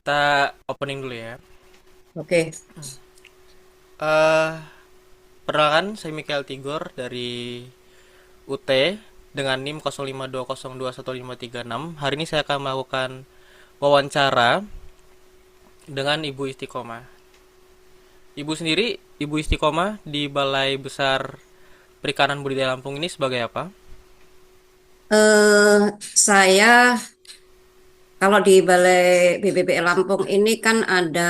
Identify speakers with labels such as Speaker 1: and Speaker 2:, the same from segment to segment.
Speaker 1: Kita opening dulu ya.
Speaker 2: Oke.
Speaker 1: Eh, Perkenalkan, saya Mikael Tigor dari UT dengan NIM 0520215536. Hari ini saya akan melakukan wawancara dengan Ibu Istiqomah. Ibu sendiri, Ibu Istiqomah di Balai Besar Perikanan Budidaya Lampung ini sebagai apa?
Speaker 2: eh saya kalau di Balai BBBL Lampung ini kan ada,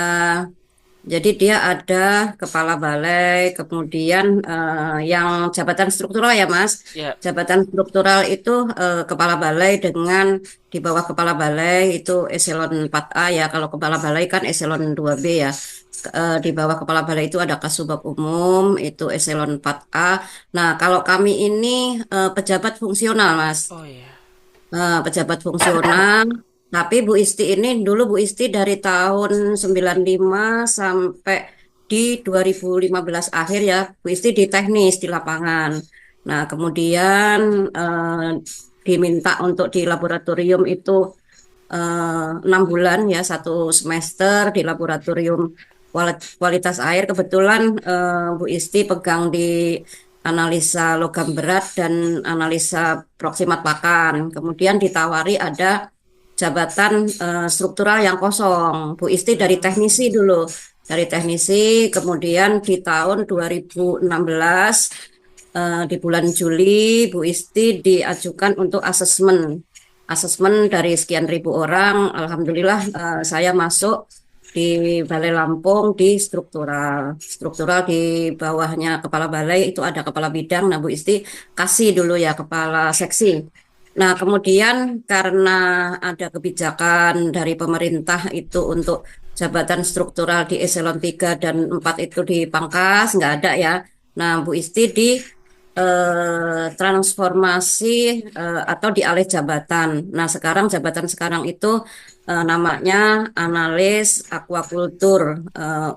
Speaker 2: jadi dia ada kepala balai, kemudian yang jabatan struktural ya Mas.
Speaker 1: Ya.
Speaker 2: Jabatan struktural itu kepala balai dengan di bawah kepala balai itu eselon 4A ya. Kalau kepala balai kan eselon 2B ya. Di bawah kepala balai itu ada Kasubag Umum, itu eselon 4A. Nah, kalau kami ini pejabat fungsional Mas.
Speaker 1: Oh iya.
Speaker 2: Pejabat fungsional. Tapi Bu Isti ini dulu Bu Isti dari tahun 95 sampai di 2015 akhir ya, Bu Isti di teknis di lapangan. Nah, kemudian diminta untuk di laboratorium itu 6 bulan ya, 1 semester di laboratorium kualitas air. Kebetulan Bu Isti pegang di analisa logam berat dan analisa proksimat pakan. Kemudian ditawari ada jabatan struktural yang kosong. Bu Isti dari teknisi
Speaker 1: Hmm.
Speaker 2: dulu. Dari teknisi, kemudian di tahun 2016 di bulan Juli Bu Isti diajukan untuk asesmen. Asesmen dari sekian ribu orang, alhamdulillah saya masuk di Balai Lampung di struktural. Struktural di bawahnya kepala balai itu ada kepala bidang. Nah, Bu Isti kasih dulu ya kepala seksi. Nah, kemudian karena ada kebijakan dari pemerintah itu untuk jabatan struktural di eselon 3 dan 4 itu dipangkas, nggak ada ya. Nah, Bu Isti di transformasi atau dialih jabatan. Nah, sekarang jabatan sekarang itu namanya analis akuakultur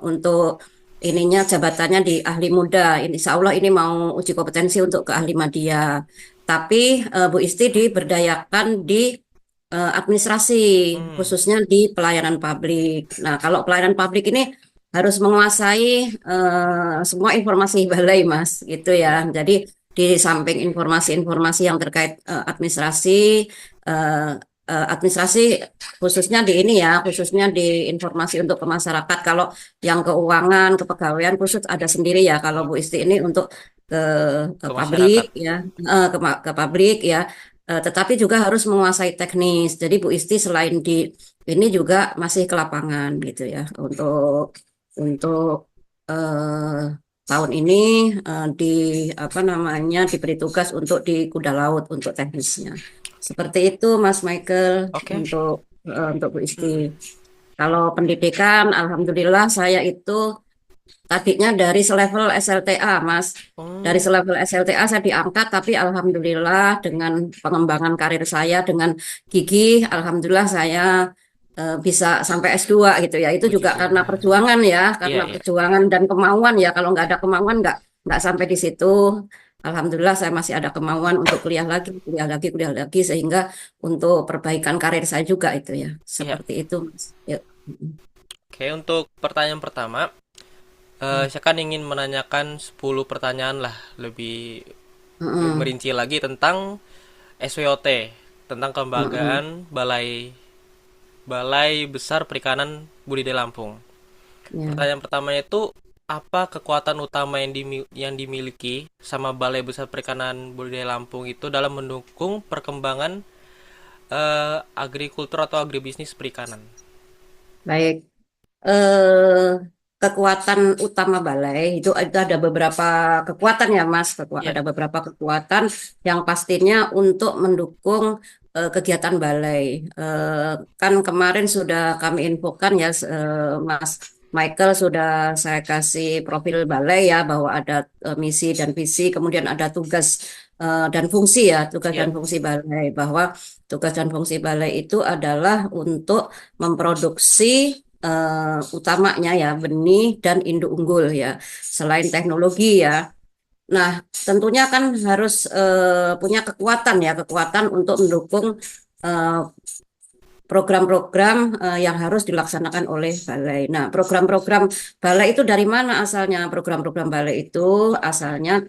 Speaker 2: untuk ininya jabatannya di ahli muda. Ini Insya Allah ini mau uji kompetensi untuk ke ahli media. Tapi Bu Isti diberdayakan di administrasi,
Speaker 1: Hmm.
Speaker 2: khususnya di pelayanan publik. Nah, kalau pelayanan publik ini harus menguasai semua informasi balai, Mas, gitu ya.
Speaker 1: Ya.
Speaker 2: Jadi di samping informasi-informasi yang terkait administrasi, eh, administrasi khususnya di ini ya, khususnya di informasi untuk ke masyarakat. Kalau yang keuangan, kepegawaian khusus ada sendiri ya. Kalau Bu Isti ini untuk ke, ke
Speaker 1: Ke
Speaker 2: publik
Speaker 1: masyarakat.
Speaker 2: ya, ke publik ya. Tetapi juga harus menguasai teknis. Jadi Bu Isti selain di ini juga masih ke lapangan gitu ya untuk eh, tahun ini di apa namanya diberi tugas untuk di kuda laut untuk teknisnya. Seperti itu Mas Michael
Speaker 1: Oke.
Speaker 2: untuk Bu Isti.
Speaker 1: Hmm.
Speaker 2: Kalau pendidikan, alhamdulillah saya itu tadinya dari selevel SLTA, Mas. Dari
Speaker 1: Oh.
Speaker 2: selevel SLTA saya diangkat, tapi alhamdulillah dengan pengembangan karir saya dengan gigih, alhamdulillah saya bisa sampai S2 gitu ya. Itu
Speaker 1: Puji
Speaker 2: juga karena
Speaker 1: Tuhan.
Speaker 2: perjuangan ya,
Speaker 1: Iya,
Speaker 2: karena
Speaker 1: iya.
Speaker 2: perjuangan dan kemauan ya. Kalau nggak ada kemauan nggak sampai di situ. Alhamdulillah saya masih ada kemauan untuk kuliah lagi, kuliah lagi, kuliah lagi sehingga untuk perbaikan karir saya juga itu ya.
Speaker 1: Iya.
Speaker 2: Seperti itu, Mas. Yuk.
Speaker 1: Oke, untuk pertanyaan pertama, saya kan ingin menanyakan 10 pertanyaan lah, lebih
Speaker 2: Mm-mm.
Speaker 1: merinci lagi tentang SWOT, tentang
Speaker 2: Mm-mm.
Speaker 1: kelembagaan Balai Balai Besar Perikanan Budidaya Lampung.
Speaker 2: Ya.
Speaker 1: Pertanyaan pertamanya itu, apa kekuatan utama yang dimiliki sama Balai Besar Perikanan Budidaya Lampung itu dalam mendukung perkembangan agrikultur atau agribisnis perikanan?
Speaker 2: Baik, eh, kekuatan utama balai itu ada beberapa kekuatan ya Mas,
Speaker 1: Ya.
Speaker 2: ada beberapa kekuatan yang pastinya untuk mendukung kegiatan balai. Kan kemarin sudah kami infokan ya, Mas Michael sudah saya kasih profil balai ya bahwa ada misi dan visi, kemudian ada tugas dan fungsi ya, tugas dan
Speaker 1: Ya.
Speaker 2: fungsi balai bahwa tugas dan fungsi balai itu adalah untuk memproduksi utamanya ya benih dan induk unggul ya. Selain teknologi ya. Nah, tentunya kan harus punya kekuatan ya, kekuatan untuk mendukung eh, program-program yang harus dilaksanakan oleh balai. Nah, program-program balai itu dari mana asalnya? Program-program balai itu asalnya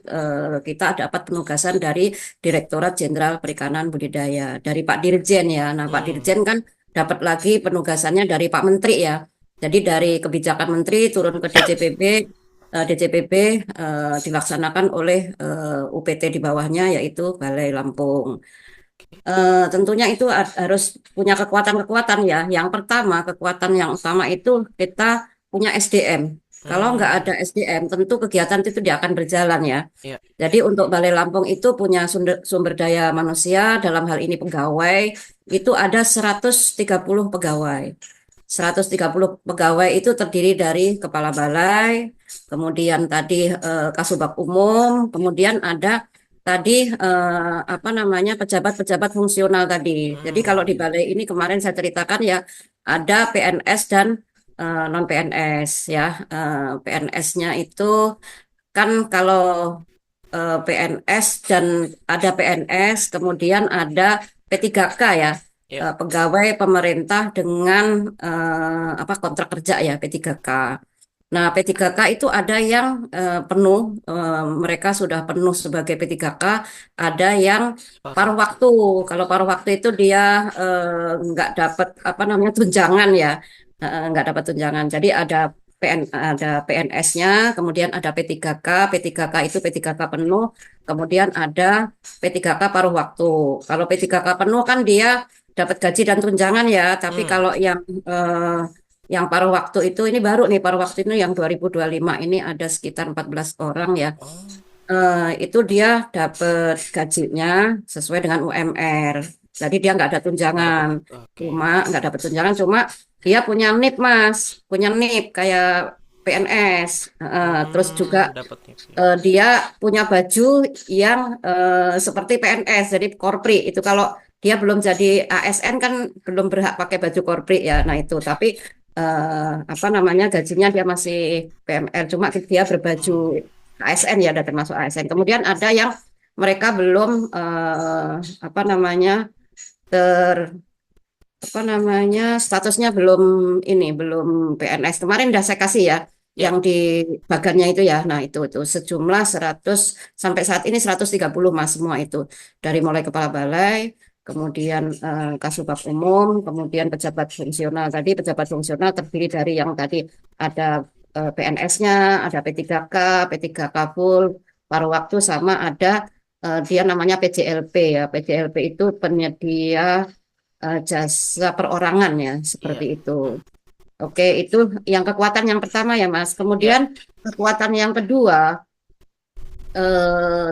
Speaker 2: kita dapat penugasan dari Direktorat Jenderal Perikanan Budidaya, dari Pak Dirjen ya. Nah, Pak
Speaker 1: Hmm.
Speaker 2: Dirjen kan dapat lagi penugasannya dari Pak Menteri ya. Jadi dari kebijakan Menteri turun ke DCPB, DCPB dilaksanakan oleh UPT di bawahnya yaitu Balai Lampung. Tentunya itu harus punya kekuatan-kekuatan ya. Yang pertama, kekuatan yang utama itu kita punya SDM. Kalau nggak
Speaker 1: Hmm.
Speaker 2: ada SDM, tentu kegiatan itu tidak akan berjalan ya.
Speaker 1: Ya.
Speaker 2: Jadi untuk Balai Lampung itu punya sumber daya manusia, dalam hal ini pegawai, itu ada 130 pegawai. 130 pegawai itu terdiri dari kepala balai, kemudian tadi Kasubag Umum, kemudian ada tadi apa namanya pejabat-pejabat fungsional tadi. Jadi kalau di
Speaker 1: Hmm.
Speaker 2: balai ini kemarin saya ceritakan ya ada PNS dan non PNS ya. PNS-nya itu kan kalau PNS dan ada PNS, kemudian ada P3K ya,
Speaker 1: Ya.
Speaker 2: pegawai pemerintah dengan apa kontrak kerja ya P3K. Nah, P3K itu ada yang penuh, mereka sudah penuh sebagai P3K, ada yang
Speaker 1: Separuh.
Speaker 2: paruh waktu. Kalau paruh waktu itu dia nggak dapat apa namanya tunjangan ya, nggak dapat tunjangan. Jadi ada PNS-nya, kemudian ada P3K, P3K itu P3K penuh, kemudian ada P3K paruh waktu. Kalau P3K penuh kan dia dapat gaji dan tunjangan ya, tapi
Speaker 1: Hmm.
Speaker 2: kalau yang paruh waktu itu ini baru nih paruh waktu ini yang 2025 ini ada sekitar 14 orang ya.
Speaker 1: Oh.
Speaker 2: Itu dia dapat gajinya sesuai dengan UMR. Jadi dia nggak ada
Speaker 1: Nggak dapat.
Speaker 2: tunjangan.
Speaker 1: Oke.
Speaker 2: Nggak dapat tunjangan, cuma dia punya NIP Mas, punya NIP kayak PNS. Terus juga
Speaker 1: Hmm. Dapat nih.
Speaker 2: dia punya baju yang seperti PNS, jadi korpri. Itu kalau dia belum jadi ASN kan belum berhak pakai baju korpri ya. Nah itu, tapi apa namanya gajinya dia masih PMR, cuma dia berbaju
Speaker 1: Hmm.
Speaker 2: ASN ya, ada termasuk ASN. Kemudian ada yang mereka belum apa namanya ter apa namanya statusnya belum ini belum PNS. Kemarin udah saya kasih ya
Speaker 1: Ya.
Speaker 2: yang di bagannya itu ya. Nah, itu sejumlah 100 sampai saat ini 130 Mas semua itu. Dari mulai kepala balai, kemudian Kasubag Umum, kemudian pejabat fungsional. Tadi pejabat fungsional terdiri dari yang tadi ada PNS-nya, ada P3K, P3K full, paruh waktu sama ada dia namanya PJLP ya. PJLP itu penyedia jasa perorangan ya,
Speaker 1: Iya.
Speaker 2: seperti itu. Oke, itu yang kekuatan yang pertama ya, Mas.
Speaker 1: Ya.
Speaker 2: Kemudian kekuatan yang kedua,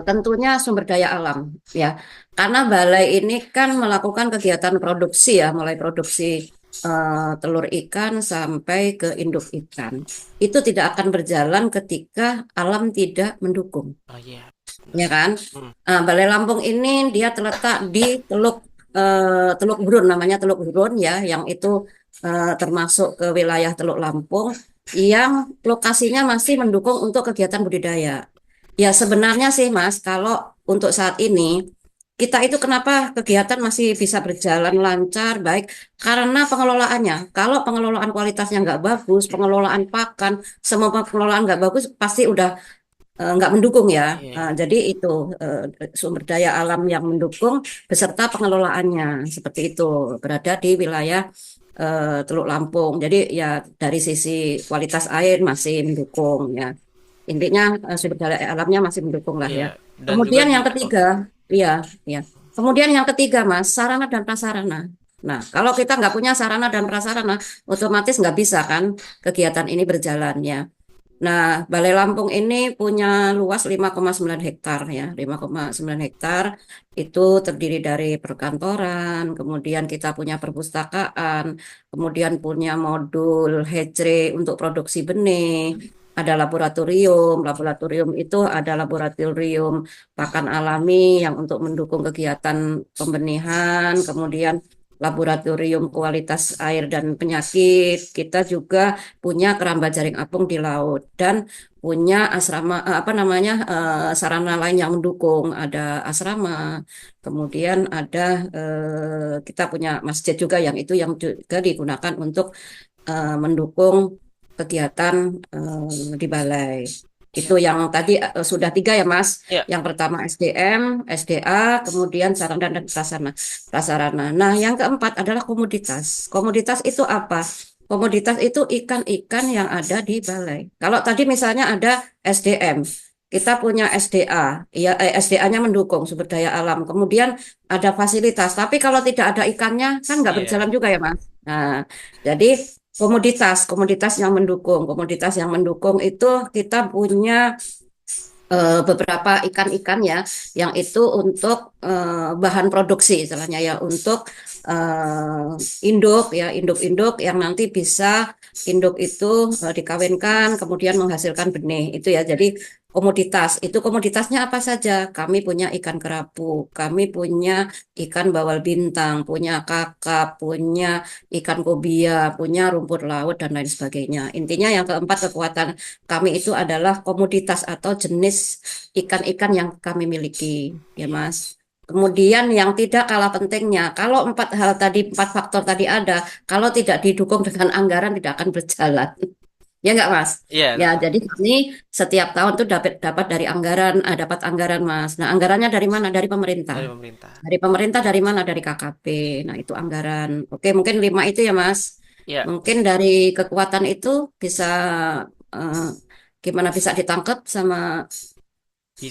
Speaker 2: tentunya sumber daya alam ya. Karena balai ini kan melakukan kegiatan produksi ya, mulai produksi telur ikan sampai ke induk ikan. Itu tidak akan berjalan ketika alam tidak mendukung,
Speaker 1: Oh iya.
Speaker 2: ya
Speaker 1: Benar.
Speaker 2: kan?
Speaker 1: Hmm.
Speaker 2: Balai Lampung ini dia terletak di Teluk Gurun, namanya Teluk Gurun ya, yang itu termasuk ke wilayah Teluk Lampung, yang lokasinya masih mendukung untuk kegiatan budidaya. Ya sebenarnya sih Mas, kalau untuk saat ini kita itu kenapa kegiatan masih bisa berjalan lancar, baik karena pengelolaannya. Kalau pengelolaan kualitasnya nggak bagus, pengelolaan pakan, semua pengelolaan nggak bagus, pasti udah nggak mendukung ya.
Speaker 1: Iya.
Speaker 2: Jadi itu eh, sumber daya alam yang mendukung beserta pengelolaannya seperti itu berada di wilayah Teluk Lampung. Jadi ya dari sisi kualitas air masih mendukung ya. Intinya sumber daya alamnya masih mendukung lah ya.
Speaker 1: Iya. Dan juga
Speaker 2: Kemudian
Speaker 1: di.
Speaker 2: yang
Speaker 1: Oh.
Speaker 2: ketiga, iya, ya. Kemudian yang ketiga Mas, sarana dan prasarana. Nah, kalau kita nggak punya sarana dan prasarana, otomatis nggak bisa kan kegiatan ini berjalan ya. Nah, Balai Lampung ini punya luas 5,9 hektar ya. 5,9 hektar itu terdiri dari perkantoran, kemudian kita punya perpustakaan, kemudian punya modul hatchery untuk produksi benih, ada laboratorium. Laboratorium itu ada laboratorium pakan alami yang untuk mendukung kegiatan pembenihan, kemudian laboratorium kualitas air dan penyakit. Kita juga punya keramba jaring apung di laut dan punya asrama apa namanya sarana lain yang mendukung. Ada asrama, kemudian ada kita punya masjid juga yang itu yang juga digunakan untuk mendukung kegiatan di balai. Itu yang tadi sudah tiga ya Mas.
Speaker 1: Ya,
Speaker 2: Yang pertama SDM, SDA, kemudian sarana dan prasarana. Prasarana. Nah, yang keempat adalah komoditas. Komoditas itu apa? Komoditas itu ikan-ikan yang ada di balai. Kalau tadi misalnya ada SDM, kita punya SDA, ya SDA-nya mendukung sumber daya alam. Kemudian ada fasilitas. Tapi kalau tidak ada ikannya, kan nggak berjalan
Speaker 1: iya.
Speaker 2: juga ya Mas. Nah, jadi komoditas yang mendukung itu kita punya beberapa ikan-ikan ya, yang itu untuk bahan produksi, istilahnya ya, untuk induk ya, induk-induk yang nanti bisa induk itu dikawinkan, kemudian menghasilkan benih itu ya. Jadi komoditas itu komoditasnya apa saja? Kami punya ikan kerapu, kami punya ikan bawal bintang, punya kakap, punya ikan kobia, punya rumput laut dan lain sebagainya. Intinya yang keempat kekuatan kami itu adalah komoditas atau jenis ikan-ikan yang kami miliki, ya Mas. Kemudian yang tidak kalah pentingnya, kalau empat hal tadi, empat faktor tadi ada, kalau tidak didukung dengan anggaran tidak akan berjalan. Ya enggak Mas?
Speaker 1: Iya,
Speaker 2: Ya, jadi kami setiap tahun tuh dapat dapat dari anggaran, dapat anggaran Mas. Nah, anggarannya dari mana? Dari pemerintah.
Speaker 1: dari pemerintah.
Speaker 2: Dari pemerintah dari mana? Dari KKP. Nah, itu anggaran. Oke, mungkin lima itu ya Mas.
Speaker 1: Ya,
Speaker 2: Mungkin dari kekuatan itu bisa eh, gimana bisa ditangkap sama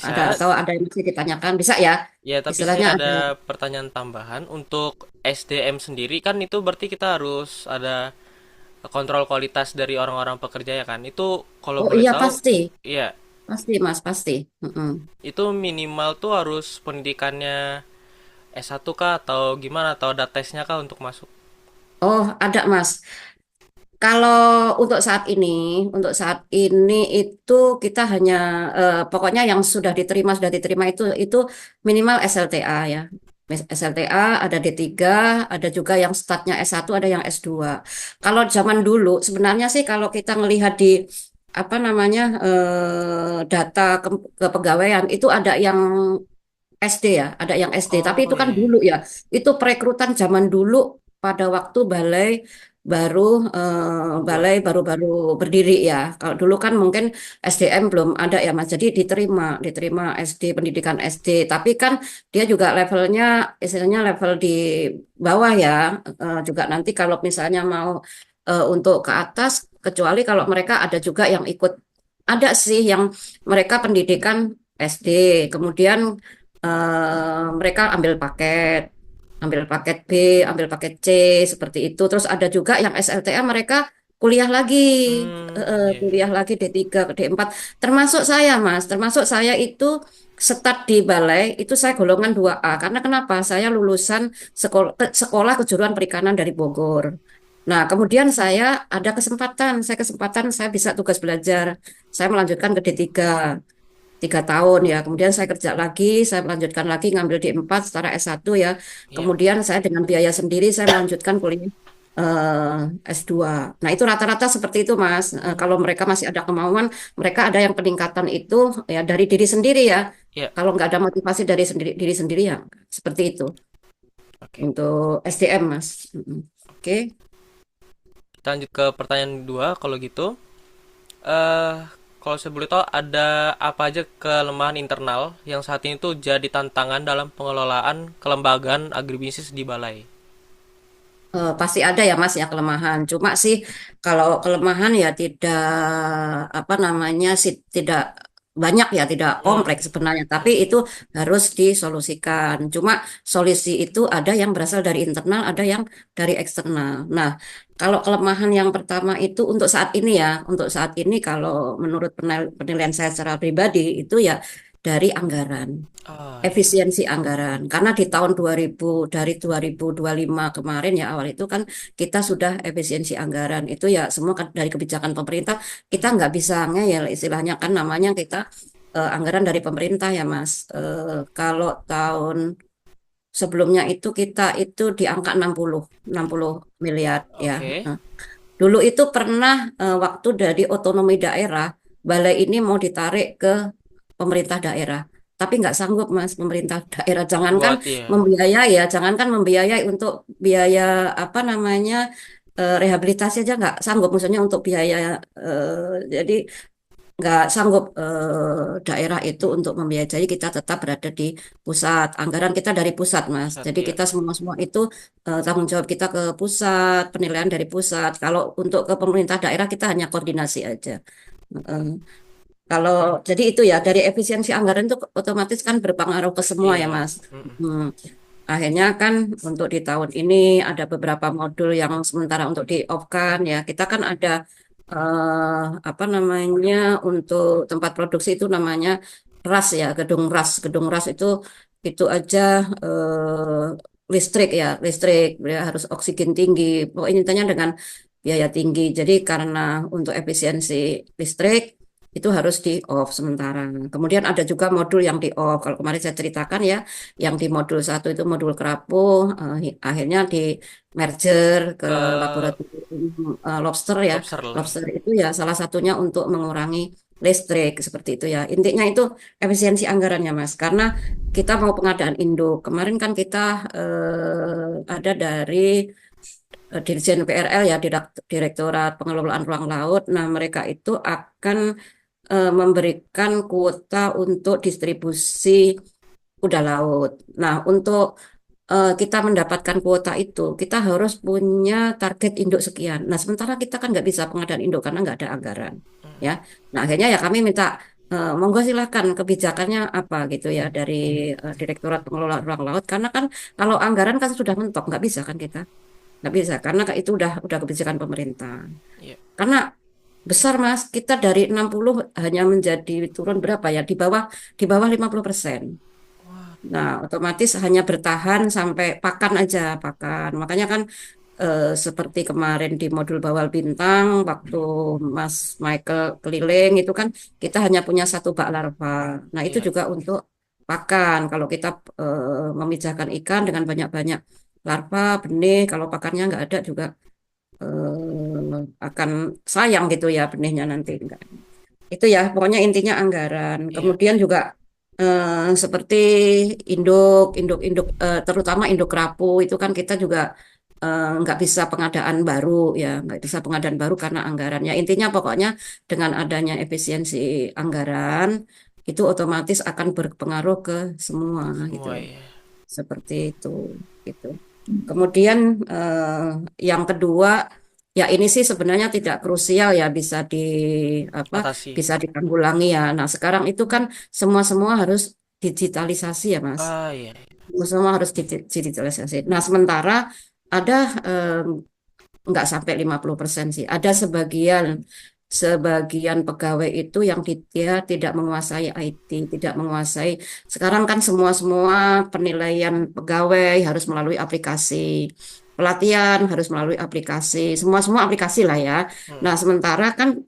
Speaker 2: ada
Speaker 1: bisa.
Speaker 2: atau ada yang masih ditanyakan bisa ya
Speaker 1: Ya, tapi
Speaker 2: istilahnya
Speaker 1: saya
Speaker 2: ada.
Speaker 1: ada pertanyaan tambahan. Untuk SDM sendiri kan itu berarti kita harus ada kontrol kualitas dari orang-orang pekerja ya kan. Itu kalau
Speaker 2: Oh
Speaker 1: boleh
Speaker 2: iya
Speaker 1: tahu,
Speaker 2: pasti
Speaker 1: ya,
Speaker 2: pasti Mas pasti. Mm-mm.
Speaker 1: itu minimal tuh harus pendidikannya S1 kah atau gimana atau ada tesnya kah untuk masuk?
Speaker 2: Oh ada Mas. Kalau untuk saat ini itu kita hanya pokoknya yang sudah diterima itu minimal SLTA ya. SLTA ada D3, ada juga yang startnya S1, ada yang S2. Kalau zaman dulu sebenarnya sih kalau kita melihat di apa namanya data kepegawaian itu ada yang SD ya, ada yang SD. Tapi
Speaker 1: Oh
Speaker 2: itu kan
Speaker 1: iya.
Speaker 2: dulu ya. Itu perekrutan zaman dulu pada waktu baru
Speaker 1: Dibuat.
Speaker 2: balai baru-baru berdiri ya. Kalau dulu kan mungkin SDM belum ada ya Mas. Jadi diterima SD pendidikan SD. Tapi kan dia juga levelnya istilahnya level di bawah ya. Juga nanti kalau misalnya mau untuk ke atas, kecuali kalau mereka ada juga yang ikut. Ada sih yang mereka pendidikan SD, kemudian mereka ambil paket B, ambil paket C, seperti itu. Terus ada juga yang SLTA mereka kuliah lagi,
Speaker 1: Iya.
Speaker 2: kuliah lagi D3 ke D4. Termasuk saya, Mas, termasuk saya itu start di Balai, itu saya golongan 2A. Karena kenapa? Saya lulusan sekolah kejuruan perikanan dari Bogor. Nah, kemudian saya kesempatan saya bisa tugas belajar. Saya melanjutkan ke D3. 3 tahun ya. Kemudian saya kerja lagi, saya melanjutkan lagi ngambil D4 secara S1 ya.
Speaker 1: Iya.
Speaker 2: Kemudian saya dengan biaya sendiri saya melanjutkan kuliah S2. Nah, itu rata-rata seperti itu, Mas. Kalau
Speaker 1: Hmm,
Speaker 2: mereka masih ada kemauan, mereka ada yang peningkatan itu ya dari diri sendiri ya.
Speaker 1: iya.
Speaker 2: Kalau nggak ada motivasi dari diri sendiri ya seperti itu
Speaker 1: Oke.
Speaker 2: untuk SDM, Mas. Mm-mm. Oke.
Speaker 1: Kita lanjut ke pertanyaan kedua kalau gitu. eh Kalau saya boleh tahu ada apa aja kelemahan internal yang saat ini tuh jadi tantangan dalam pengelolaan kelembagaan agribisnis di Balai?
Speaker 2: Pasti ada ya Mas ya kelemahan. Cuma sih kalau kelemahan ya tidak apa namanya sih tidak banyak ya tidak
Speaker 1: Hmm,
Speaker 2: kompleks sebenarnya. Tapi
Speaker 1: oke.
Speaker 2: itu harus disolusikan. Cuma solusi itu ada yang berasal dari internal, ada yang dari eksternal. Nah, kalau kelemahan yang pertama itu untuk saat ini ya, untuk saat ini kalau menurut penilaian saya secara pribadi itu ya dari anggaran
Speaker 1: Ah ya.
Speaker 2: efisiensi anggaran. Karena di tahun 2000 dari 2025 kemarin ya awal itu kan kita sudah efisiensi anggaran. Itu ya semua kan dari kebijakan pemerintah kita nggak bisa ngeyel istilahnya kan namanya kita anggaran dari pemerintah ya Mas. Kalau tahun Sebelumnya itu kita itu di angka 60 miliar ya.
Speaker 1: Oke.
Speaker 2: Nah, dulu itu pernah waktu dari otonomi daerah, balai ini mau ditarik ke pemerintah daerah. Tapi nggak sanggup Mas pemerintah daerah. Jangankan
Speaker 1: Buat ya.
Speaker 2: membiayai ya, jangankan membiayai untuk biaya apa namanya rehabilitasi aja nggak sanggup. Maksudnya untuk biaya jadi nggak sanggup daerah itu untuk membiayai, kita tetap berada di pusat. Anggaran kita dari pusat, Mas.
Speaker 1: Pusat
Speaker 2: Jadi
Speaker 1: ya.
Speaker 2: kita semua itu tanggung jawab kita ke pusat, penilaian dari pusat. Kalau untuk ke pemerintah daerah kita hanya koordinasi aja. Eh, Kalau jadi itu ya dari efisiensi anggaran itu otomatis kan berpengaruh ke semua ya,
Speaker 1: Iya.
Speaker 2: Mas.
Speaker 1: Mm-mm.
Speaker 2: Hmm. Akhirnya kan untuk di tahun ini ada beberapa modul yang sementara untuk di off kan ya. Kita kan ada apa namanya untuk tempat produksi itu namanya RAS ya, gedung RAS. Gedung RAS itu aja listrik ya, listrik ya, harus oksigen tinggi. Pokoknya intinya dengan biaya tinggi. Jadi karena untuk efisiensi listrik itu harus di off sementara. Kemudian ada juga modul yang di off. Kalau kemarin saya ceritakan ya, yang di modul satu itu modul kerapu, akhirnya di merger ke
Speaker 1: Ke
Speaker 2: laboratorium lobster ya.
Speaker 1: lobster lah.
Speaker 2: Lobster itu ya salah satunya untuk mengurangi listrik seperti itu ya. Intinya itu efisiensi anggarannya Mas. Karena kita mau pengadaan induk. Kemarin kan kita ada dari Dirjen PRL ya, Direktorat Pengelolaan Ruang Laut. Nah, mereka itu akan memberikan kuota untuk distribusi kuda laut. Nah, untuk kita mendapatkan kuota itu, kita harus punya target induk sekian. Nah, sementara kita kan nggak bisa pengadaan induk karena nggak ada anggaran, ya. Nah, akhirnya ya kami minta monggo silakan kebijakannya apa gitu ya dari Direktorat Pengelolaan Ruang Laut. Karena kan kalau anggaran kan sudah mentok, nggak bisa kan kita, nggak bisa karena itu udah kebijakan pemerintah.
Speaker 1: Iya.
Speaker 2: Karena besar Mas, kita dari 60 hanya menjadi turun berapa ya? Di bawah 50%. Nah, otomatis hanya bertahan sampai pakan aja, pakan. Makanya kan seperti kemarin di modul Bawal Bintang, waktu Mas Michael keliling itu kan kita hanya punya satu bak larva. Nah, itu
Speaker 1: Iya.
Speaker 2: juga untuk pakan. Kalau kita memijahkan ikan dengan banyak-banyak larva, benih, kalau pakannya nggak ada juga akan sayang gitu ya benihnya nanti. Itu ya, pokoknya intinya anggaran.
Speaker 1: Iya.
Speaker 2: Kemudian juga seperti induk, induk, terutama induk kerapu itu kan kita juga nggak bisa pengadaan baru ya, nggak bisa pengadaan baru karena anggaran. Ya intinya pokoknya dengan adanya efisiensi anggaran itu otomatis akan berpengaruh ke semua gitu,
Speaker 1: Semua ya.
Speaker 2: seperti itu gitu. Kemudian eh, yang kedua, ya ini sih sebenarnya tidak krusial ya bisa apa
Speaker 1: Atasi.
Speaker 2: bisa ditanggulangi ya. Nah, sekarang itu kan semua harus digitalisasi ya, Mas.
Speaker 1: Ah iya.
Speaker 2: Semua harus digitalisasi. Nah, sementara ada nggak sampai 50% sih. Ada sebagian sebagian pegawai itu yang dia tidak menguasai IT, tidak menguasai. Sekarang kan semua penilaian pegawai harus melalui aplikasi. Pelatihan harus melalui aplikasi. Semua aplikasi lah ya.
Speaker 1: Hmm.
Speaker 2: Nah, sementara kan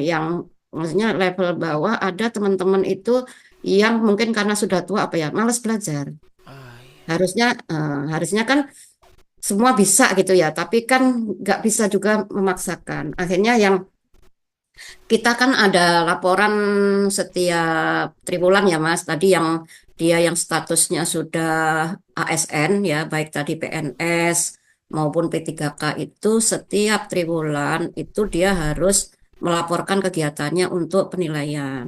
Speaker 2: yang maksudnya level bawah ada teman-teman itu yang mungkin karena sudah tua apa ya, malas belajar.
Speaker 1: Ah iya.
Speaker 2: Harusnya kan semua bisa gitu ya, tapi kan nggak bisa juga memaksakan. Akhirnya yang kita kan ada laporan setiap triwulan ya Mas, tadi yang dia yang statusnya sudah ASN ya, baik tadi PNS maupun P3K itu setiap triwulan itu dia harus melaporkan kegiatannya untuk penilaian.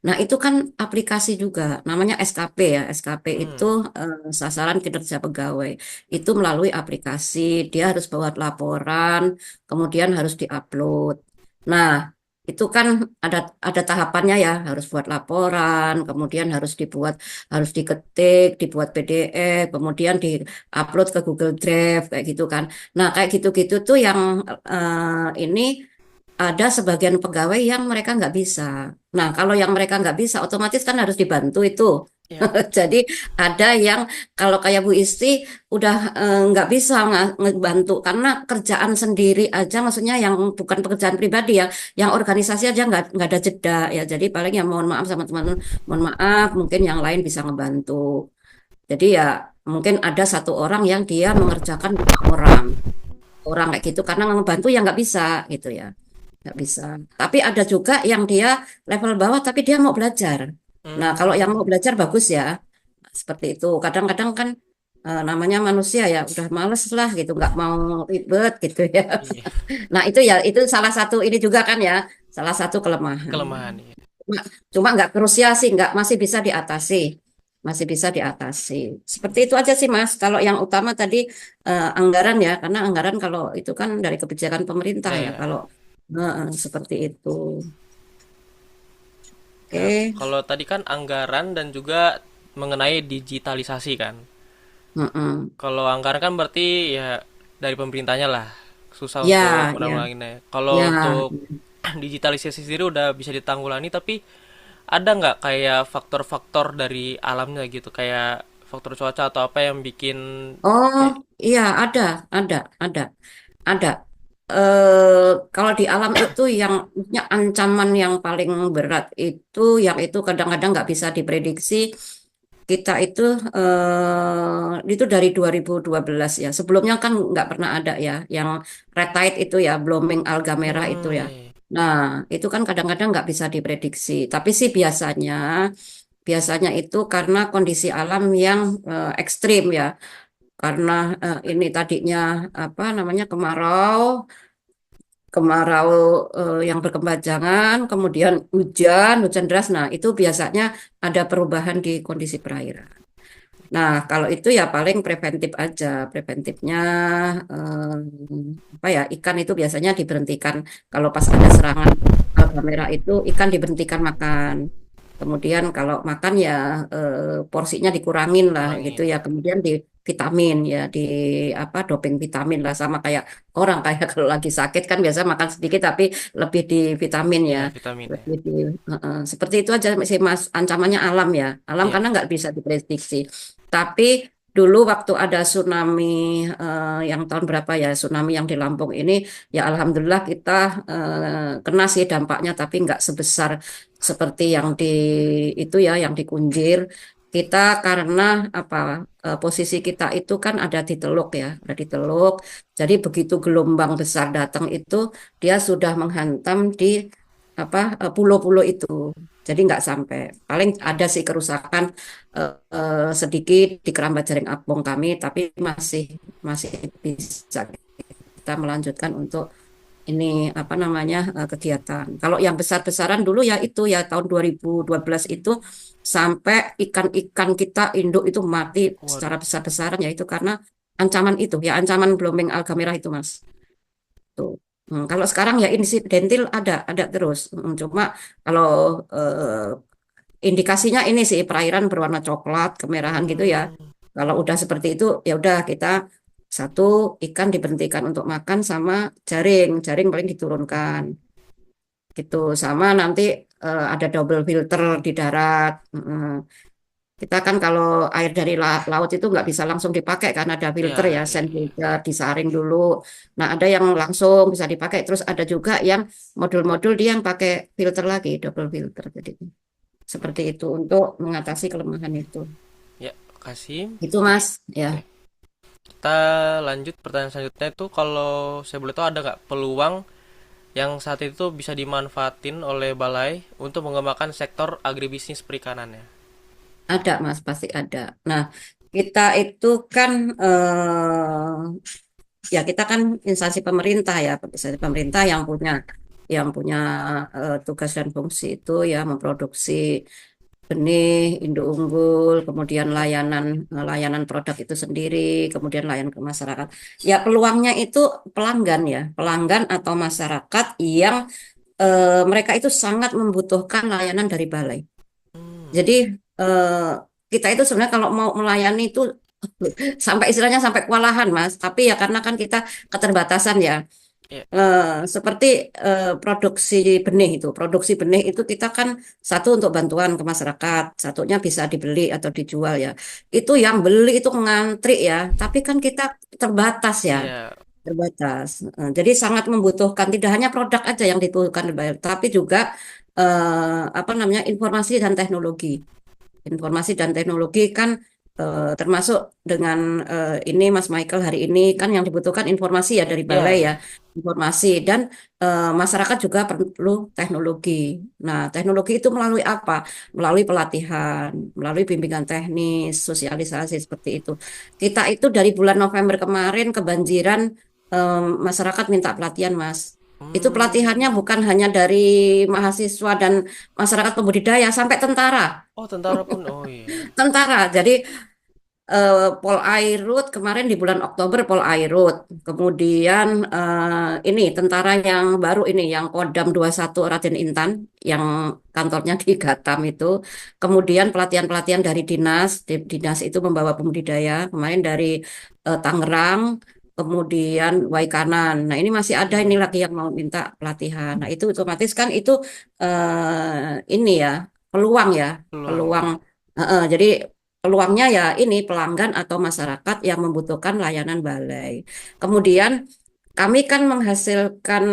Speaker 2: Nah, itu kan aplikasi juga, namanya SKP ya. SKP itu
Speaker 1: Hmm.
Speaker 2: sasaran kinerja pegawai. Itu melalui aplikasi, dia harus buat laporan, kemudian harus diupload. Nah, itu kan ada ada tahapannya ya, harus buat laporan, kemudian harus diketik, dibuat PDF, kemudian diupload ke Google Drive kayak gitu kan. Nah, kayak gitu-gitu tuh yang ini ada sebagian pegawai yang mereka nggak bisa. Nah, kalau yang mereka nggak bisa, otomatis kan harus dibantu itu.
Speaker 1: Iya.
Speaker 2: Jadi ada yang kalau kayak Bu Isti udah nggak bisa ngebantu karena kerjaan sendiri aja, maksudnya yang bukan pekerjaan pribadi ya, yang organisasi aja nggak ada jeda ya. Jadi paling ya mohon maaf sama teman-teman, mohon maaf mungkin yang lain bisa ngebantu. Jadi ya mungkin ada satu orang yang dia mengerjakan 5 orang, orang kayak gitu karena ngebantu ya nggak bisa gitu ya, nggak bisa. Tapi ada juga yang dia level bawah tapi dia mau belajar. Nah kalau yang mau
Speaker 1: Hmm,
Speaker 2: belajar bagus ya, seperti itu. Kadang-kadang kan namanya manusia ya udah males lah gitu, nggak mau ribet gitu ya.
Speaker 1: iya,
Speaker 2: Nah itu ya itu salah satu ini juga kan ya, salah satu kelemahan.
Speaker 1: kelemahan ya.
Speaker 2: Cuma, cuma nggak krusial sih, nggak masih bisa diatasi, masih bisa diatasi. Seperti itu aja sih Mas. Kalau yang utama tadi anggaran ya, karena anggaran kalau itu kan dari kebijakan pemerintah
Speaker 1: Ya,
Speaker 2: ya.
Speaker 1: ya.
Speaker 2: Kalau seperti itu,
Speaker 1: Ya,
Speaker 2: oke.
Speaker 1: kalau tadi kan anggaran dan juga mengenai digitalisasi kan.
Speaker 2: Mm-mm.
Speaker 1: Kalau anggaran kan berarti ya dari pemerintahnya lah. Susah untuk
Speaker 2: Ya, ya,
Speaker 1: menanggulanginya. Kalau
Speaker 2: ya.
Speaker 1: untuk digitalisasi sendiri udah bisa ditanggulangi, tapi ada nggak kayak faktor-faktor dari alamnya gitu, kayak faktor cuaca atau apa yang bikin
Speaker 2: Oh,
Speaker 1: kayak
Speaker 2: iya ada, ada, ada. Eh, Kalau di alam itu yang maksudnya ancaman yang paling berat yang itu kadang-kadang nggak bisa diprediksi. Kita itu dari 2012 ya. Sebelumnya kan nggak pernah ada ya, yang red tide itu ya, blooming alga merah itu ya.
Speaker 1: iya, iya.
Speaker 2: Nah, itu kan kadang-kadang nggak bisa diprediksi. Tapi sih biasanya itu karena kondisi alam yang ekstrim ya. Karena ini tadinya apa namanya kemarau yang berkepanjangan, kemudian hujan deras. Nah, itu biasanya ada perubahan di kondisi perairan. Nah, kalau itu ya paling preventif aja. Preventifnya apa ya? Ikan itu biasanya diberhentikan kalau pas ada serangan alga merah itu ikan diberhentikan makan. Kemudian kalau makan ya porsinya dikurangin lah gitu
Speaker 1: Kurangin.
Speaker 2: ya. Kemudian di vitamin ya di apa doping vitamin lah sama kayak orang kayak kalau lagi sakit kan biasa makan sedikit tapi lebih di vitamin ya.
Speaker 1: Iya, vitamin ya.
Speaker 2: Lebih di, seperti itu aja sih Mas ancamannya alam ya. Alam
Speaker 1: Iya.
Speaker 2: karena nggak bisa diprediksi. Tapi dulu waktu ada tsunami yang tahun berapa ya, tsunami yang di Lampung ini, ya alhamdulillah kita kena sih dampaknya, tapi nggak sebesar seperti yang di itu ya, yang di Kunjir. Kita karena apa posisi kita itu kan ada di Teluk ya, ada di Teluk. Jadi begitu gelombang besar datang itu, dia sudah menghantam di apa pulau-pulau itu. Jadi nggak sampai. Paling ada sih kerusakan sedikit di Kerambat Jaring Apung kami, tapi masih masih bisa kita melanjutkan untuk ini apa namanya kegiatan. Kalau yang besar-besaran dulu ya itu ya tahun 2012 itu sampai ikan-ikan kita induk itu mati secara
Speaker 1: Waduh.
Speaker 2: besar-besaran ya itu karena ancaman itu ya ancaman blooming alga merah itu Mas. Tuh. Kalau sekarang ya insidentil ada terus. Cuma kalau indikasinya ini sih perairan berwarna coklat, kemerahan gitu ya.
Speaker 1: Hmm,
Speaker 2: Kalau udah seperti itu, ya udah kita satu ikan diberhentikan untuk makan sama jaring paling diturunkan gitu. Sama nanti ada double filter di darat. Kita kan kalau air dari laut itu nggak bisa langsung dipakai karena ada filter ya,
Speaker 1: iya, iya,
Speaker 2: sand
Speaker 1: iya.
Speaker 2: filter disaring dulu. Nah ada yang langsung bisa dipakai, terus ada juga yang modul-modul dia yang pakai filter lagi, double filter. Jadi seperti itu untuk mengatasi kelemahan itu.
Speaker 1: Ya, kasih.
Speaker 2: Itu Mas, ya.
Speaker 1: Oke. Kita lanjut pertanyaan selanjutnya itu, kalau saya boleh tahu ada nggak peluang yang saat itu bisa dimanfaatin oleh Balai untuk mengembangkan sektor agribisnis perikanannya?
Speaker 2: Ada Mas, pasti ada. Nah, kita itu kan ya kita kan instansi pemerintah ya, instansi pemerintah yang punya tugas dan fungsi itu ya memproduksi benih, induk unggul, kemudian layanan produk itu sendiri, kemudian layanan ke masyarakat. Ya peluangnya itu pelanggan ya, pelanggan atau masyarakat yang mereka itu sangat membutuhkan layanan dari balai.
Speaker 1: Hmm,
Speaker 2: Jadi eh, kita itu sebenarnya kalau mau melayani itu sampai istilahnya sampai kewalahan Mas. Tapi ya karena kan kita keterbatasan ya.
Speaker 1: ya,
Speaker 2: Seperti produksi benih itu kita kan satu untuk bantuan ke masyarakat, satunya bisa dibeli atau dijual ya. Itu yang beli itu ngantri ya, tapi kan kita terbatas ya,
Speaker 1: iya,
Speaker 2: terbatas. Jadi sangat membutuhkan tidak hanya produk aja yang dibutuhkan, tapi juga apa namanya informasi dan teknologi. Informasi dan teknologi kan termasuk dengan ini Mas Michael hari ini kan yang dibutuhkan informasi ya dari
Speaker 1: Ya,
Speaker 2: balai ya,
Speaker 1: ya.
Speaker 2: informasi dan masyarakat juga perlu teknologi. Nah, teknologi itu melalui apa? Melalui pelatihan, melalui bimbingan teknis, sosialisasi seperti itu. Kita itu dari bulan November kemarin kebanjiran masyarakat minta pelatihan, Mas. Itu pelatihannya
Speaker 1: Hmm.
Speaker 2: bukan hanya dari mahasiswa dan masyarakat pembudidaya, sampai tentara.
Speaker 1: Oh, tentara pun. Oh iya.
Speaker 2: Tentara. Jadi Polairut kemarin di bulan Oktober Polairut. Kemudian ini tentara yang baru ini yang Kodam 21 Raden Intan yang kantornya di Gatam itu. Kemudian pelatihan-pelatihan dari dinas, dinas itu membawa pembudidaya kemarin dari Tangerang, kemudian Waikanan. Nah, ini masih ada ini
Speaker 1: Hmm.
Speaker 2: lagi yang mau minta pelatihan. Nah, itu otomatis kan itu ini ya peluang ya,
Speaker 1: Peluang ya.
Speaker 2: peluang. Jadi peluangnya ya ini pelanggan atau masyarakat yang membutuhkan layanan balai. Kemudian kami kan menghasilkan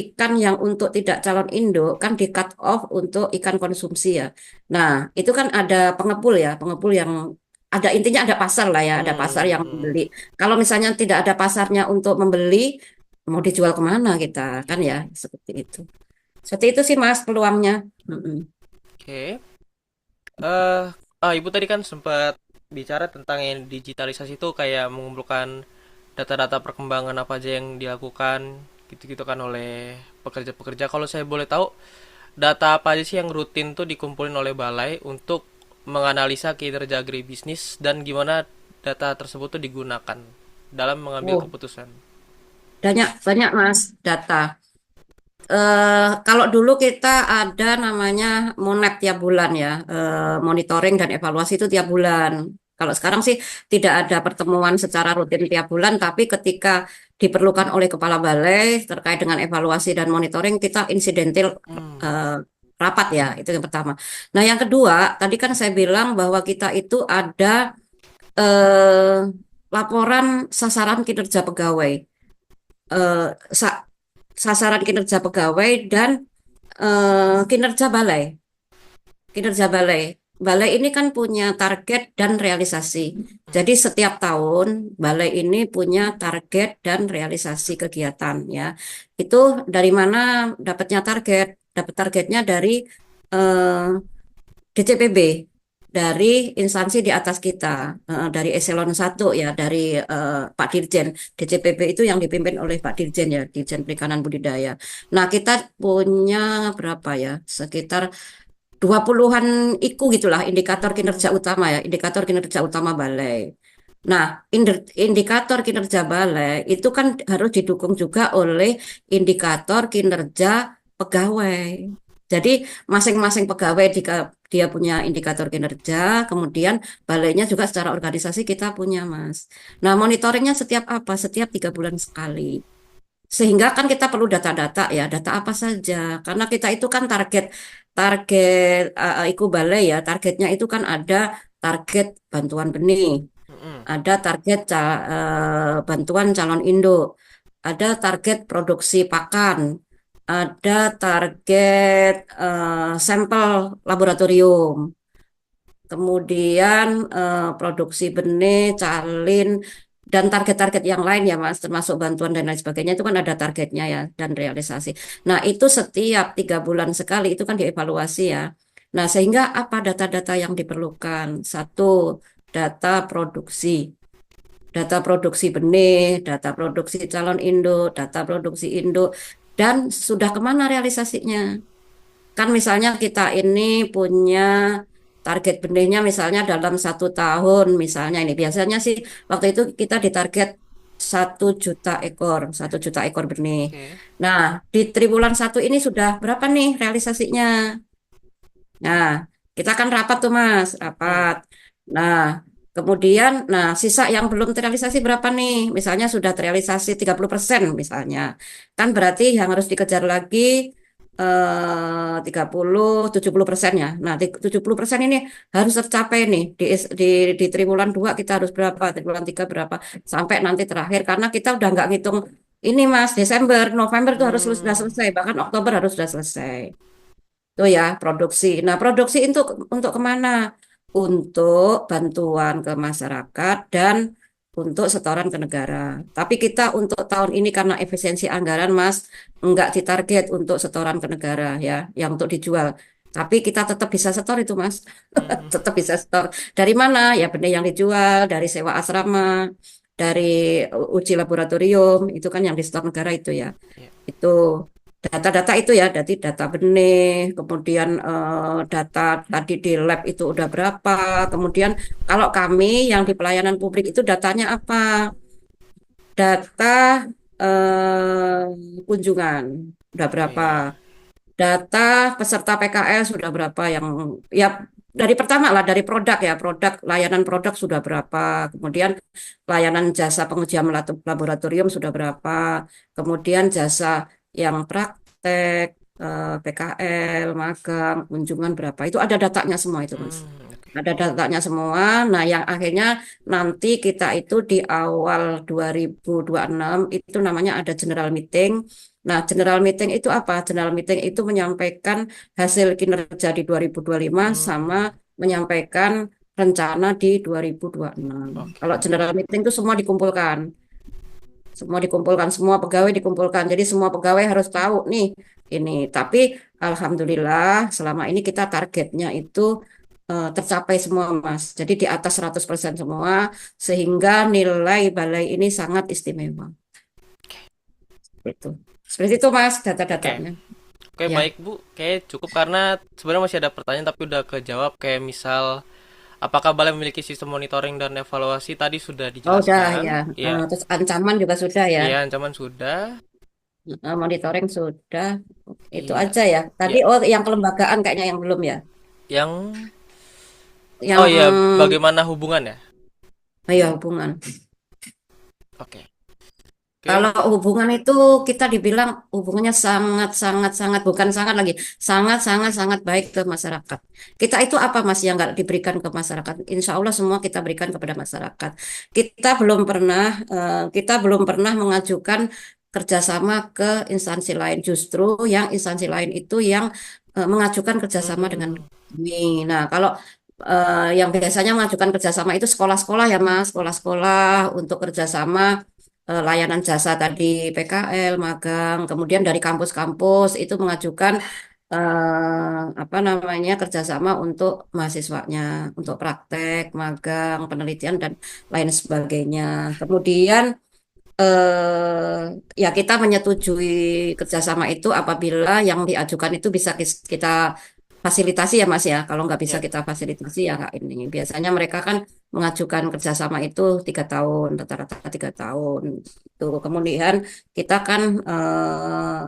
Speaker 2: ikan yang untuk tidak calon induk kan di cut off untuk ikan konsumsi ya. Nah, itu kan ada pengepul ya, pengepul yang ada intinya ada pasar lah ya, ada pasar
Speaker 1: Hmm.
Speaker 2: yang
Speaker 1: Hmm.
Speaker 2: membeli. Kalau misalnya tidak ada pasarnya untuk membeli, mau dijual kemana kita kan ya, seperti itu. Seperti itu sih Mas peluangnya. Mm-mm.
Speaker 1: Oke. Ibu tadi kan sempat bicara tentang yang digitalisasi itu kayak mengumpulkan data-data perkembangan apa aja yang dilakukan gitu-gitu kan oleh pekerja-pekerja. Kalau saya boleh tahu, data apa aja sih yang rutin tuh dikumpulin oleh balai untuk menganalisa kinerja agribisnis dan gimana data tersebut tuh digunakan dalam mengambil
Speaker 2: Oh,
Speaker 1: keputusan?
Speaker 2: banyak banyak Mas data. Kalau dulu kita ada namanya Monep tiap bulan ya, monitoring dan evaluasi itu tiap bulan. Kalau sekarang sih tidak ada pertemuan secara rutin tiap bulan, tapi ketika diperlukan oleh kepala balai terkait dengan evaluasi dan monitoring, kita insidentil
Speaker 1: Hmm.
Speaker 2: eh, rapat ya, itu yang pertama. Nah, yang kedua, tadi kan saya bilang bahwa kita itu ada eh, laporan sasaran kinerja pegawai. Eh, sa- Sasaran kinerja pegawai dan kinerja balai. Kinerja balai. Balai ini kan punya target dan realisasi. Jadi setiap tahun balai ini punya target dan realisasi kegiatan ya. Itu dari mana dapatnya target? Dapat targetnya dari eh, DCPB, dari instansi di atas kita, dari eselon 1 ya, dari Pak Dirjen. DCPB itu yang dipimpin oleh Pak Dirjen ya, Dirjen Perikanan Budidaya. Nah, kita punya berapa ya? Sekitar 20-an IKU gitulah, indikator kinerja
Speaker 1: Hmm.
Speaker 2: utama ya, indikator kinerja utama balai. Nah, indikator kinerja balai itu kan harus didukung juga oleh indikator kinerja pegawai. Jadi, masing-masing pegawai dia punya indikator kinerja, kemudian balainya juga secara organisasi kita punya, Mas. Nah, monitoringnya setiap apa? Setiap 3 bulan sekali. Sehingga kan kita perlu data-data ya, data apa saja. Karena kita itu kan target target Iku Balai ya, targetnya itu kan ada target bantuan benih,
Speaker 1: Hmm.
Speaker 2: ada target bantuan calon induk, ada target produksi pakan, ada target sampel laboratorium. Kemudian produksi benih, calin, dan target-target yang lain ya Mas, termasuk bantuan dan lain sebagainya itu kan ada targetnya ya dan realisasi. Nah itu setiap 3 bulan sekali itu kan dievaluasi ya. Nah sehingga apa data-data yang diperlukan? Satu, data produksi benih, data produksi calon induk, data produksi induk, dan sudah kemana realisasinya? Kan misalnya kita ini punya target benihnya misalnya dalam 1 tahun misalnya ini biasanya sih waktu itu kita ditarget 1 juta ekor, 1 juta ekor benih.
Speaker 1: Oke.
Speaker 2: Nah, di triwulan 1 ini sudah berapa nih realisasinya? Nah, kita kan rapat tuh Mas,
Speaker 1: Hmm.
Speaker 2: rapat. Nah, kemudian, nah sisa yang belum terrealisasi berapa nih? Misalnya sudah terrealisasi 30% misalnya. Kan berarti yang harus dikejar lagi 70% ya. Nah, 70% ini harus tercapai nih di, di triwulan 2 kita harus berapa, triwulan 3 berapa, sampai nanti terakhir karena kita udah nggak ngitung ini Mas, Desember, November tuh harus sudah
Speaker 1: Hmm.
Speaker 2: selesai, bahkan Oktober harus sudah selesai. Itu ya produksi. Nah, produksi untuk kemana? untuk bantuan ke masyarakat dan untuk setoran ke negara. Tapi kita untuk tahun ini karena efisiensi anggaran, Mas, enggak ditarget untuk setoran ke negara ya, yang untuk dijual. Tapi kita tetap bisa setor itu, Mas.
Speaker 1: Hmm,
Speaker 2: Tetap bisa setor. Dari mana? Ya benih yang dijual, dari sewa asrama, dari uji laboratorium, itu kan yang disetor negara itu ya.
Speaker 1: ya.
Speaker 2: Itu data-data itu ya, dari data benih, kemudian data tadi di lab itu udah berapa, kemudian kalau kami yang di pelayanan publik itu datanya apa? Data kunjungan udah
Speaker 1: Oh
Speaker 2: berapa?
Speaker 1: iya.
Speaker 2: Data peserta PKL sudah berapa yang ya dari pertama lah dari produk ya, produk layanan produk sudah berapa, kemudian layanan jasa pengujian laboratorium sudah berapa, kemudian jasa yang praktek, PKL, magang, kunjungan berapa, itu ada datanya semua itu Mas.
Speaker 1: Oke.
Speaker 2: Ada datanya semua. Nah, yang akhirnya nanti kita itu di awal 2026 itu namanya ada general meeting. Nah, general meeting itu apa? General meeting itu menyampaikan hasil kinerja di 2025 sama
Speaker 1: Hmm,
Speaker 2: menyampaikan rencana di 2026.
Speaker 1: oke.
Speaker 2: Kalau general meeting itu semua dikumpulkan. Semua dikumpulkan, semua pegawai dikumpulkan. Jadi semua pegawai harus tahu nih ini. Tapi alhamdulillah selama ini kita targetnya itu tercapai semua, Mas. Jadi di atas 100% semua sehingga nilai balai ini sangat istimewa. Itu. Seperti itu, Mas,
Speaker 1: Oke.
Speaker 2: data-datanya.
Speaker 1: Oke,
Speaker 2: Ya.
Speaker 1: baik Bu. Kayak cukup karena sebenarnya masih ada pertanyaan tapi udah kejawab kayak misal apakah Balai memiliki sistem monitoring dan evaluasi tadi sudah
Speaker 2: Oh, udah
Speaker 1: dijelaskan.
Speaker 2: ya.
Speaker 1: Ya.
Speaker 2: Terus ancaman juga sudah ya.
Speaker 1: Iya, ancaman sudah.
Speaker 2: Monitoring sudah. Itu
Speaker 1: Iya.
Speaker 2: aja ya. Tadi
Speaker 1: Ya.
Speaker 2: oh yang kelembagaan kayaknya yang belum ya.
Speaker 1: Yang Oh
Speaker 2: Yang
Speaker 1: iya, bagaimana hubungan ya?
Speaker 2: ya hubungan.
Speaker 1: Oke. Oke.
Speaker 2: Kalau hubungan itu kita dibilang hubungannya sangat sangat sangat bukan sangat lagi sangat sangat sangat baik ke masyarakat. Kita itu apa Mas yang nggak diberikan ke masyarakat? Insya Allah semua kita berikan kepada masyarakat. Kita belum pernah mengajukan kerjasama ke instansi lain. Justru yang instansi lain itu yang mengajukan kerjasama dengan
Speaker 1: Hmm,
Speaker 2: kami. Nah kalau yang biasanya mengajukan kerjasama itu sekolah-sekolah ya Mas, sekolah-sekolah untuk kerjasama layanan jasa tadi PKL, magang, kemudian dari kampus-kampus itu mengajukan apa namanya kerjasama untuk mahasiswanya, untuk praktek, magang, penelitian dan lain sebagainya. Kemudian ya kita menyetujui kerjasama itu apabila yang diajukan itu bisa kita fasilitasi ya Mas ya. Kalau nggak bisa
Speaker 1: ya.
Speaker 2: kita fasilitasi ya nggak ini. Biasanya mereka kan mengajukan kerjasama itu 3 tahun, rata-rata 3 tahun. Itu kemudian kita kan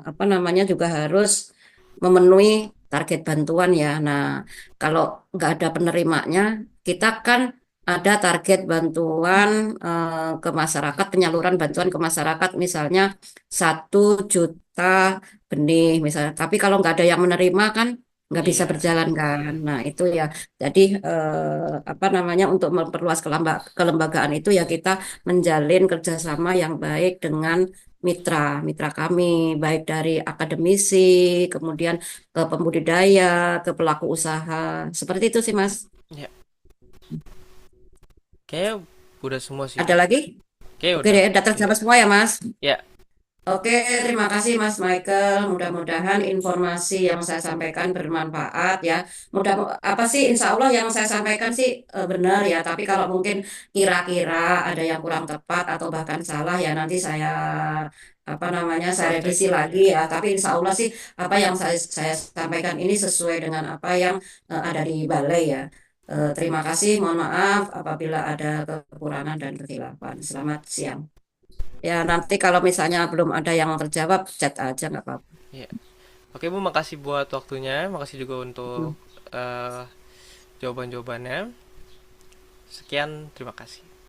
Speaker 2: apa namanya juga harus memenuhi target bantuan ya. Nah, kalau nggak ada penerimanya, kita kan ada target bantuan ke masyarakat, penyaluran bantuan ke masyarakat, misalnya 1 juta benih misalnya. Tapi kalau nggak ada yang menerima kan nggak bisa
Speaker 1: Iya.
Speaker 2: berjalan kan. Nah itu ya. Jadi apa namanya untuk memperluas kelembagaan itu ya kita menjalin kerjasama yang baik dengan mitra kami, baik dari akademisi, kemudian ke pembudidaya, ke pelaku usaha. Seperti itu sih Mas.
Speaker 1: Ya. Kayaknya udah semua sih
Speaker 2: Ada
Speaker 1: Bu.
Speaker 2: lagi?
Speaker 1: Kayak
Speaker 2: Oke
Speaker 1: udah.
Speaker 2: deh, udah
Speaker 1: Iya.
Speaker 2: terjawab semua ya Mas.
Speaker 1: Ya.
Speaker 2: Oke, terima kasih Mas Michael. Mudah-mudahan informasi yang saya sampaikan bermanfaat ya. Mudah apa sih Insya Allah yang saya sampaikan sih benar ya. Tapi kalau mungkin kira-kira ada yang kurang tepat atau bahkan salah ya nanti saya apa namanya saya
Speaker 1: Cross check.
Speaker 2: revisi lagi
Speaker 1: Ya.
Speaker 2: ya. Tapi Insya Allah sih apa yang saya sampaikan ini sesuai dengan apa yang ada di balai ya. Terima kasih. Mohon maaf apabila ada kekurangan dan kekhilafan. Selamat siang. Ya, nanti kalau misalnya belum ada yang terjawab, chat aja nggak apa-apa.
Speaker 1: Ya. Oke Bu, makasih buat waktunya. Makasih juga untuk
Speaker 2: Hmm.
Speaker 1: jawaban-jawabannya. Sekian, terima kasih.